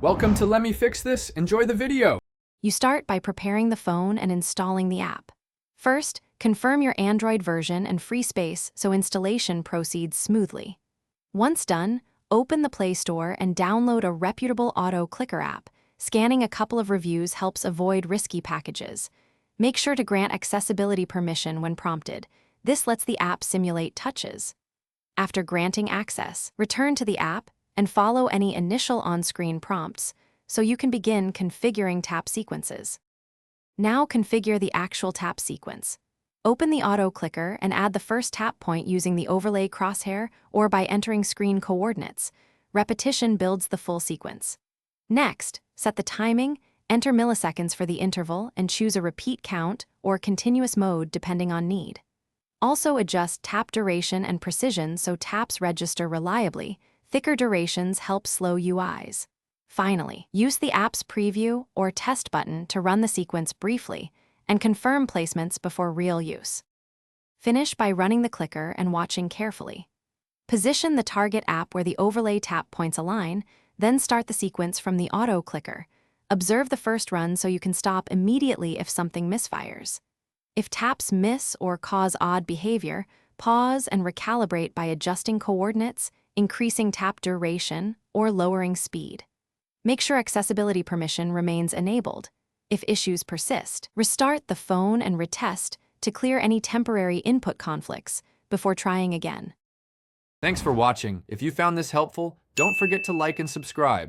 Welcome to Let Me Fix This. Enjoy the video. You start by preparing the phone and installing the app. First, confirm your Android version and free space so installation proceeds smoothly. Once done, open the Play Store and download a reputable auto clicker app. Scanning a couple of reviews helps avoid risky packages. Make sure to grant accessibility permission when prompted. This lets the app simulate touches. After granting access, return to the app and follow any initial on-screen prompts so you can begin configuring tap sequences. Now configure the actual tap sequence. Open the auto clicker and add the first tap point using the overlay crosshair or by entering screen coordinates. Repetition builds the full sequence. Next, set the timing, enter milliseconds for the interval, and choose a repeat count or continuous mode depending on need. Also adjust tap duration and precision so taps register reliably. Thicker durations help slow UIs. Finally, use the app's preview or test button to run the sequence briefly and confirm placements before real use. Finish by running the clicker and watching carefully. Position the target app where the overlay tap points align, then start the sequence from the auto clicker. Observe the first run so you can stop immediately if something misfires. If taps miss or cause odd behavior, pause and recalibrate by adjusting coordinates, increasing tap duration, or lowering speed. Make sure accessibility permission remains enabled. If issues persist, restart the phone and retest to clear any temporary input conflicts before trying again. Thanks for watching. If you found this helpful, don't forget to like and subscribe.